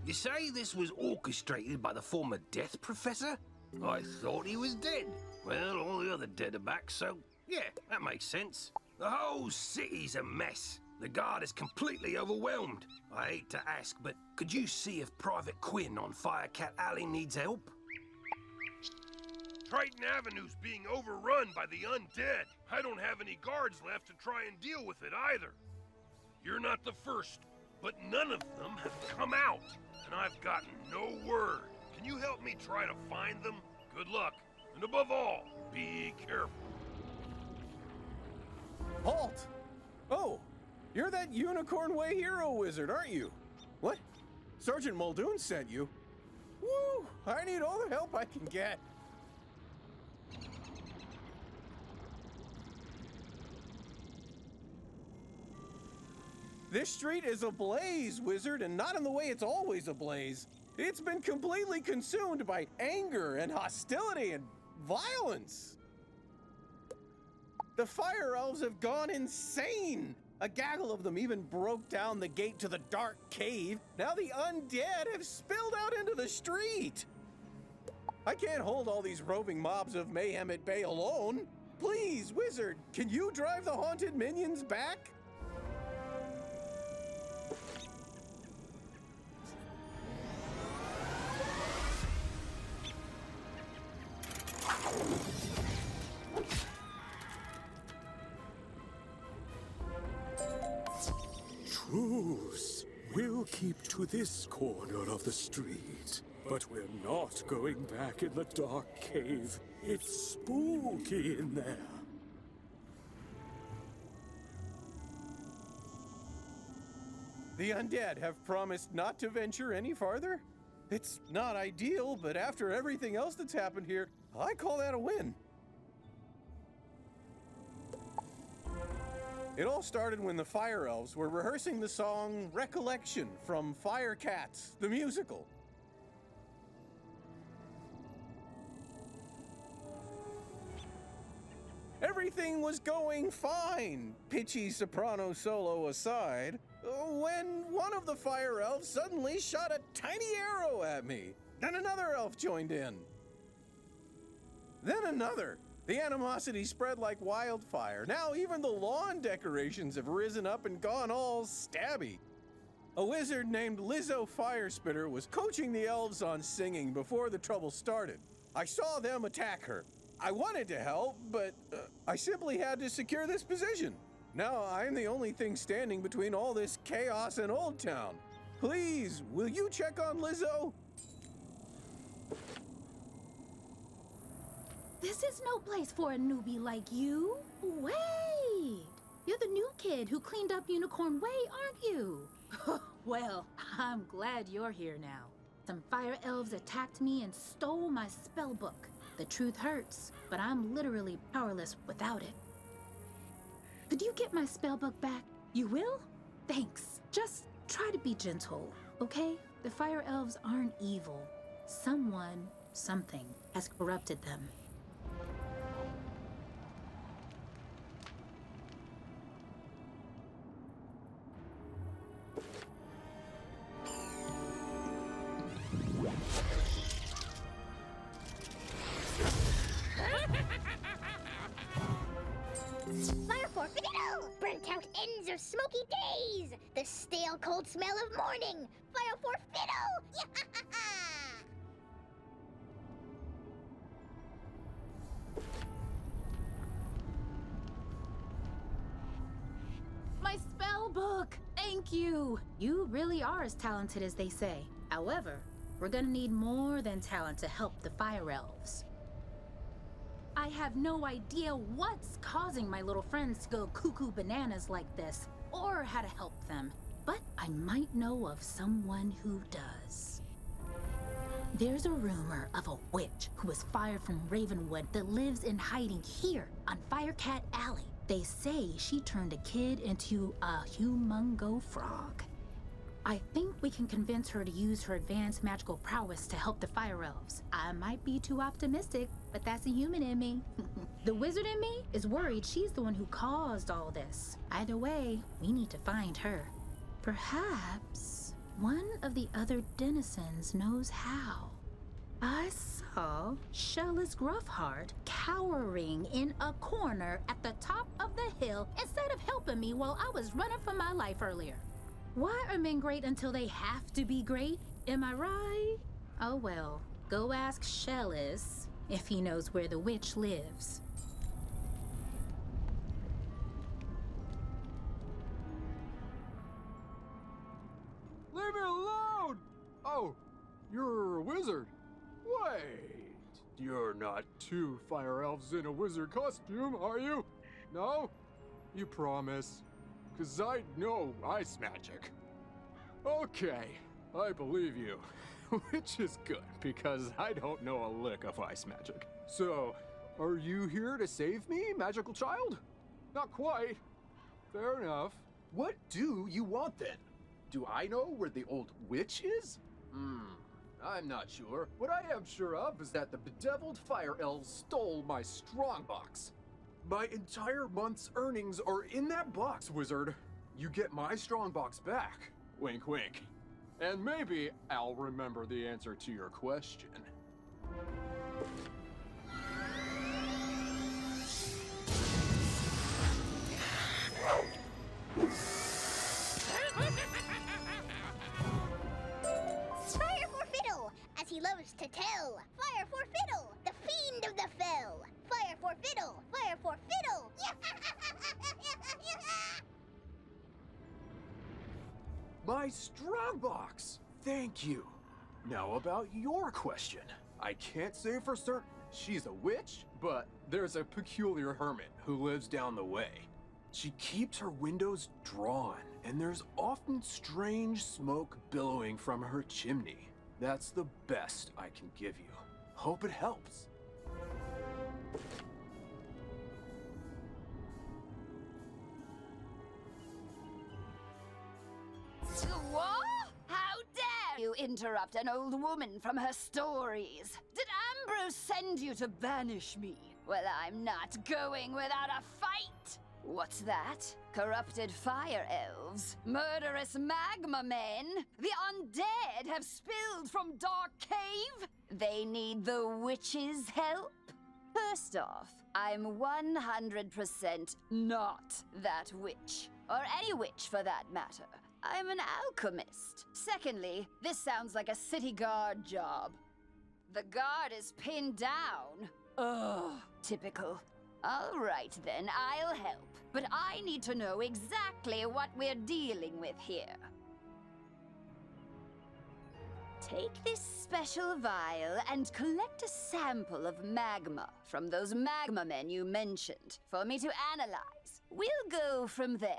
You say this was orchestrated by the former Death Professor? I thought he was dead. Well, all the other dead are back, so yeah, that makes sense. The whole city's a mess. The guard is completely overwhelmed. I hate to ask, but could you see if Private Quinn on Firecat Alley needs help? Triton Avenue's being overrun by the undead. I don't have any guards left to try and deal with it either. You're not the first, but none of them have come out, and I've gotten no word. Can you help me try to find them? Good luck, and above all, be careful. Halt! Oh, you're that Unicorn Way hero wizard, aren't you? What? Sergeant Muldoon sent you? Woo! I need all the help I can get. This street is ablaze, wizard, and not in the way it's always ablaze. It's been completely consumed by anger and hostility and violence. The fire elves have gone insane. A gaggle of them even broke down the gate to the dark cave. Now the undead have spilled out into the street. I can't hold all these roving mobs of mayhem at bay alone. Please, wizard, can you drive the haunted minions back? Truce. We'll keep to this corner of the street. But we're not going back in the dark cave. It's spooky in there. The undead have promised not to venture any farther? It's not ideal, but after everything else that's happened here, I call that a win. It all started when the Fire Elves were rehearsing the song Recollection from Firecat, the musical. Everything was going fine, pitchy soprano solo aside, when one of the Fire Elves suddenly shot a tiny arrow at me. Then another elf joined in. Then another. The animosity spread like wildfire. Now even the lawn decorations have risen up and gone all stabby. A wizard named Lizzo Firespitter was coaching the elves on singing before the trouble started. I saw them attack her. I wanted to help, but I simply had to secure this position. Now I'm the only thing standing between all this chaos and Old Town. Please, will you check on Lizzo? This is no place for a newbie like you. Wait! You're the new kid who cleaned up Unicorn Way, aren't you? Well, I'm glad you're here now. Some fire elves attacked me and stole my spell book. The truth hurts, but I'm literally powerless without it. Could you get my spell book back? You will? Thanks. Just try to be gentle, okay? The fire elves aren't evil. Someone, something, has corrupted them. Fire forfeito! Burnt out ends of smoky days! The stale cold smell of morning! Fire forfeito! My spell book! Thank you! You really are as talented as they say. However, we're gonna need more than talent to help the fire elves. I have no idea what's causing my little friends to go cuckoo bananas like this, or how to help them, but I might know of someone who does. There's a rumor of a witch who was fired from Ravenwood that lives in hiding here on Firecat Alley. They say she turned a kid into a humongo frog. I think we can convince her to use her advanced magical prowess to help the fire elves. I might be too optimistic, but that's a human in me. The wizard in me is worried she's the one who caused all this. Either way, we need to find her. Perhaps One of the other denizens knows how. I saw Shellis Gruffheart cowering in a corner at the top of the hill instead of helping me while I was running for my life earlier. Why are men great until they have to be great? Am I right? Oh well, go ask Shellis if he knows where the witch lives. Leave me alone! Oh, you're a wizard. Wait, you're not two fire elves in a wizard costume, are you? No? You promise? 'Cause I know ice magic. Okay, I believe you. Which is good, because I don't know a lick of ice magic. So, are you here to save me, magical child? Not quite. Fair enough. What do you want then? Do I know where the old witch is? I'm not sure. What I am sure of is that the bedeviled fire elves stole my strongbox. My entire month's earnings are in that box, wizard. You get my strongbox back. Wink, wink. And maybe I'll remember the answer to your question. Fire for Fiddle, as he loves to tell. Fire for Fiddle, the fiend of the fell. Fire for Fiddle, fire for Fiddle. My strongbox! Thank you. Now about your question. I can't say for certain she's a witch, but there's a peculiar hermit who lives down the way. She keeps her windows drawn, and there's often strange smoke billowing from her chimney. That's the best I can give you. Hope it helps. What? How dare you interrupt an old woman from her stories? Did Ambrose send you to banish me? Well, I'm not going without a fight. What's that? Corrupted fire elves? Murderous magma men? The undead have spilled from Dark Cave? They need the witch's help? First off, I'm 100% not that witch. Or any witch for that matter. I'm an alchemist. Secondly, this sounds like a city guard job. The guard is pinned down. Ugh, typical. All right then, I'll help. But I need to know exactly what we're dealing with here. Take this special vial and collect a sample of magma from those magma men you mentioned for me to analyze. We'll go from there.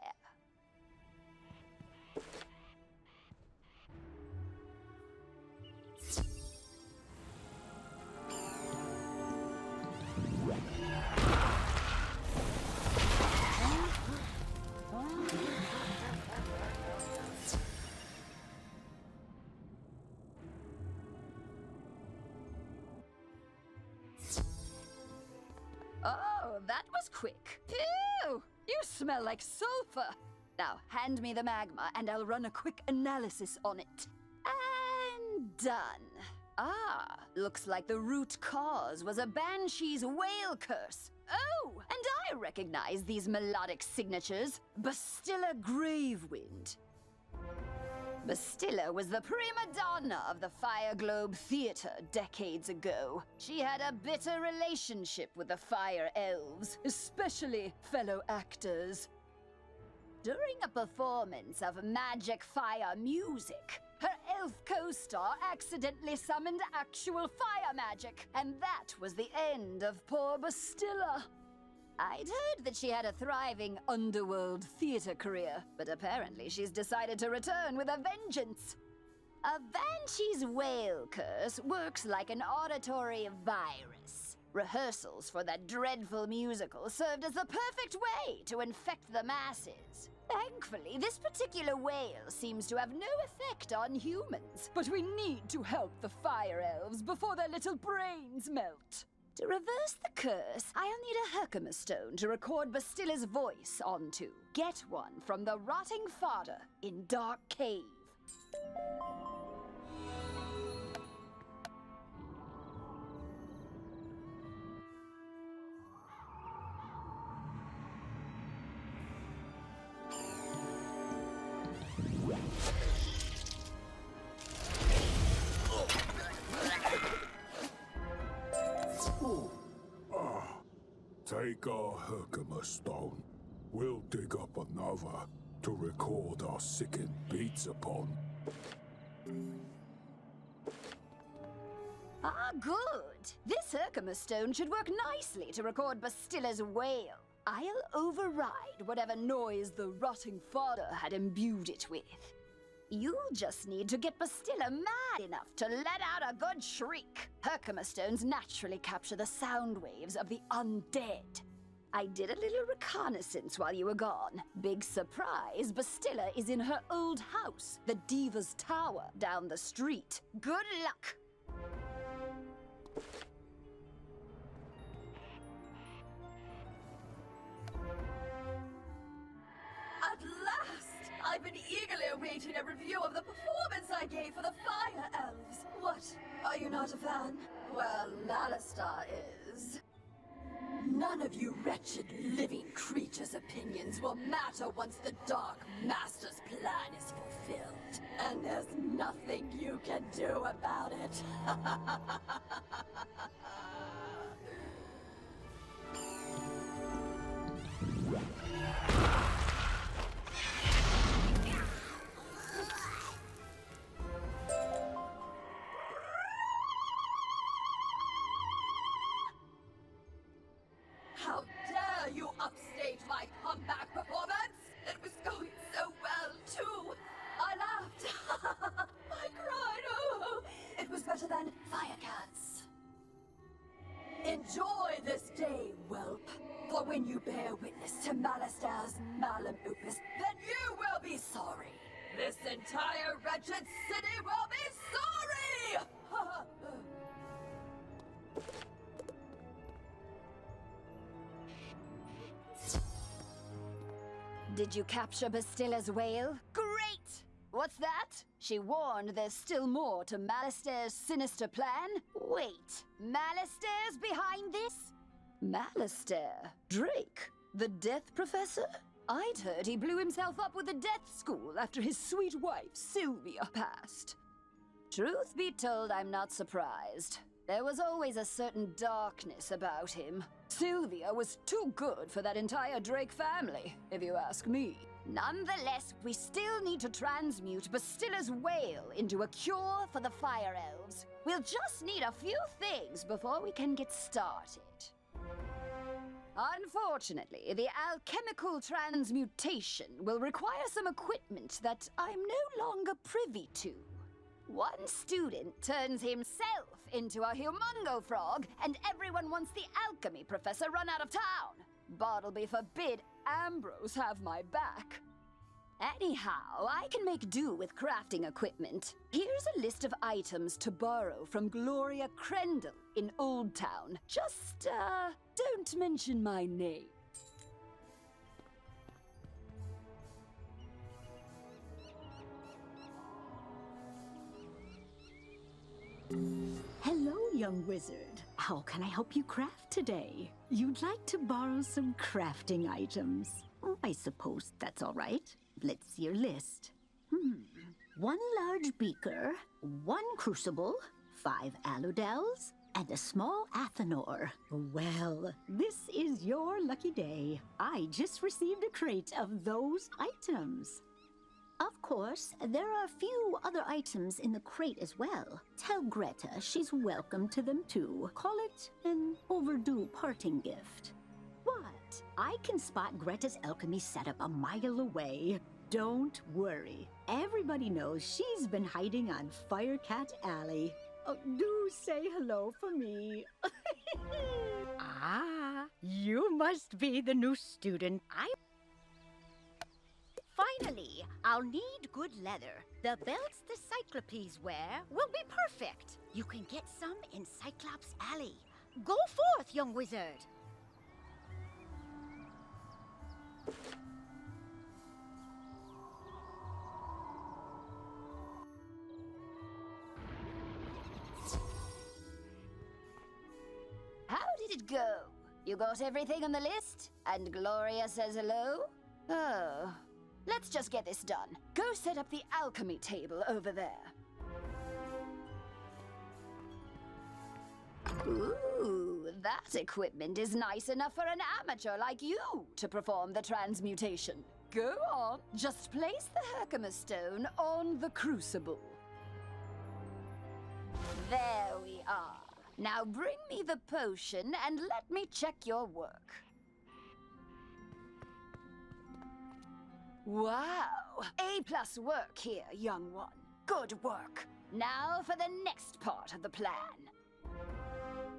Oh, that was quick. Phew! You smell like sulfur. Now, hand me the magma and I'll run a quick analysis on it. And done. Ah, looks like the root cause was a banshee's whale curse. Oh, and I recognize these melodic signatures. Bastilla Gravewind. Bastilla was the prima donna of the Fire Globe Theater decades ago. She had a bitter relationship with the Fire Elves, especially fellow actors. During a performance of magic fire music, her elf co-star accidentally summoned actual fire magic, and that was the end of poor Bastilla. I'd heard that she had a thriving underworld theater career, but apparently she's decided to return with a vengeance. A banshee's whale curse works like an auditory virus. Rehearsals for that dreadful musical served as the perfect way to infect the masses. Thankfully, this particular whale seems to have no effect on humans, but we need to help the fire elves before their little brains melt. To reverse the curse, I'll need a Herkimer stone to record Bastilla's voice onto. Get one from the rotting fodder in Dark Cave. Take our Herkimer stone. We'll dig up another to record our sickened beats upon. Ah, good. This Herkimer stone should work nicely to record Bastilla's wail. I'll override whatever noise the rotting fodder had imbued it with. You just need to get Bastilla mad enough to let out a good shriek. Herkimer stones naturally capture the sound waves of the undead. I did a little reconnaissance while you were gone. Big surprise, Bastilla is in her old house, the Diva's Tower, down the street. Good luck! At last! I've been eagerly awaiting a review of the performance I gave for the Fire Elves. What? Are you not a fan? Well, Alistar is. None of you wretched living creatures' opinions will matter once the Dark Master's plan is fulfilled. And there's nothing you can do about it. How dare you upstage my comeback performance? It was going so well, too. I laughed. I cried. Oh, it was better than Firecats. Enjoy this day, whelp. For when you bear witness to Malistar's malum opus, then you will be sorry. This entire wretched city will be sorry! Did you capture Bastilla's wail? Great! What's that? She warned there's still more to Malistar's sinister plan? Wait, Malistar's behind this? Malistar? Drake? The Death Professor? I'd heard he blew himself up with the Death School after his sweet wife, Sylvia, passed. Truth be told, I'm not surprised. There was always a certain darkness about him. Sylvia was too good for that entire Drake family, if you ask me. Nonetheless, we still need to transmute Bastilla's wail into a cure for the Fire Elves. We'll just need a few things before we can get started. Unfortunately, the alchemical transmutation will require some equipment that I'm no longer privy to. One student turns himself into a humongo frog, and everyone wants the alchemy professor run out of town. Bartleby forbid Ambrose have my back. Anyhow, I can make do with crafting equipment. Here's a list of items to borrow from Gloria Crendel in Old Town. Just, don't mention my name. Hello, young wizard. How can I help you craft today? You'd like to borrow some crafting items. I suppose that's all right. Let's see your list. One large beaker, one crucible, 5 aludels, and a small athanor. Well, this is your lucky day. I just received a crate of those items. Of course, there are a few other items in the crate as well. Tell Greta she's welcome to them too. Call it an overdue parting gift. What? I can spot Greta's alchemy setup a mile away. Don't worry. Everybody knows she's been hiding on Firecat Alley. Oh, do say hello for me. Ah, you must be the new student. Finally, I'll need good leather. The belts the Cyclopes wear will be perfect. You can get some in Cyclops Alley. Go forth, young wizard. How did it go? You got everything on the list? And Gloria says hello? Oh. Let's just get this done. Go set up the alchemy table over there. Ooh, that equipment is nice enough for an amateur like you to perform the transmutation. Go on, just place the Herkimer stone on the crucible. There we are. Now bring me the potion and let me check your work. Wow, A+ work here, young one. Good work. Now for the next part of the plan.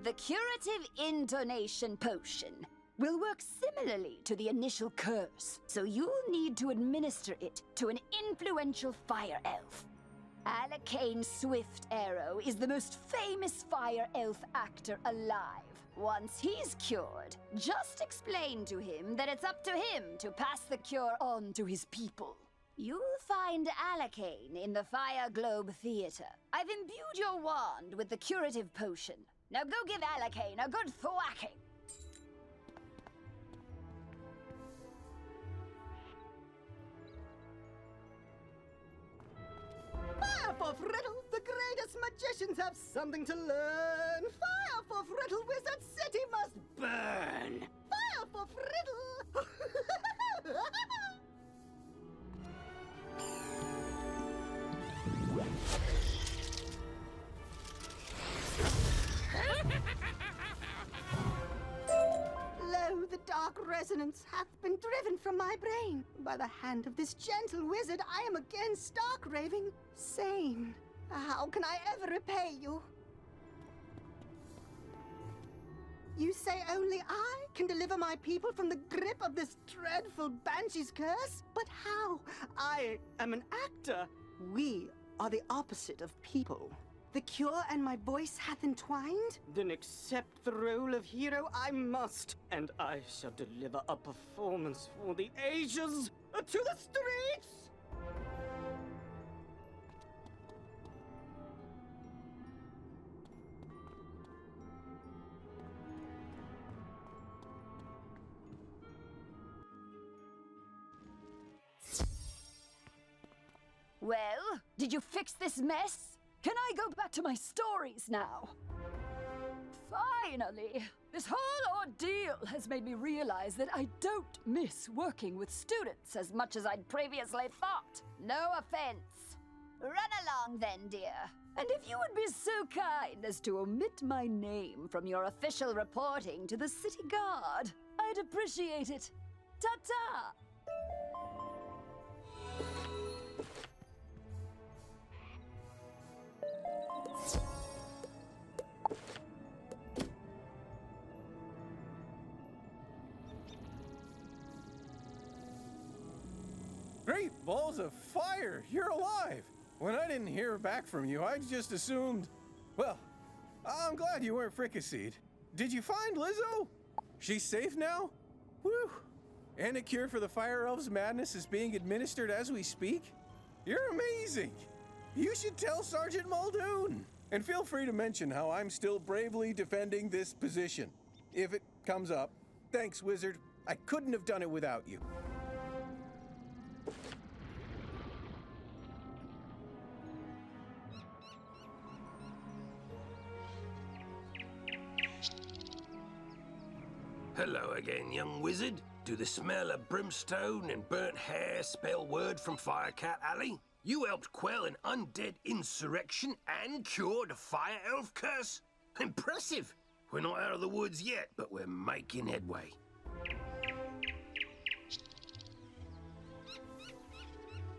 The curative intonation potion will work similarly to the initial curse, so you'll need to administer it to an influential fire elf. Alacane Swift Arrow is the most famous fire elf actor alive. Once he's cured, just explain to him that it's up to him to pass the cure on to his people. You'll find Alacane in the Fire Globe Theater. I've imbued your wand with the curative potion. Now go give Alacane a good thwacking. Fire for Friddle! The greatest magicians have something to learn! Fire for Friddle! Wizard City must burn! Fire for Friddle! Lo, the dark resonance hath been driven from my brain. By the hand of this gentle wizard, I am again stark raving sane. How can I ever repay you? You say only I can deliver my people from the grip of this dreadful banshee's curse? But how? I am an actor. We are the opposite of people. The cure and my voice hath entwined? Then accept the role of hero I must, and I shall deliver a performance for the ages to the streets! Well, did you fix this mess? Can I go back to my stories now? Finally! This whole ordeal has made me realize that I don't miss working with students as much as I'd previously thought. No offense. Run along then, dear. And if you would be so kind as to omit my name from your official reporting to the city guard, I'd appreciate it. Ta-ta! Great balls of fire! You're alive! When I didn't hear back from you, I just assumed... Well, I'm glad you weren't fricasseed. Did you find Lizzo? She's safe now? Whew! And a cure for the Fire Elves' madness is being administered as we speak? You're amazing! You should tell Sergeant Muldoon! And feel free to mention how I'm still bravely defending this position. If it comes up. Thanks, Wizard. I couldn't have done it without you. Hello again, young wizard. Do the smell of brimstone and burnt hair spell word from Firecat Alley? You helped quell an undead insurrection and cured a fire elf curse? Impressive! We're not out of the woods yet, but we're making headway.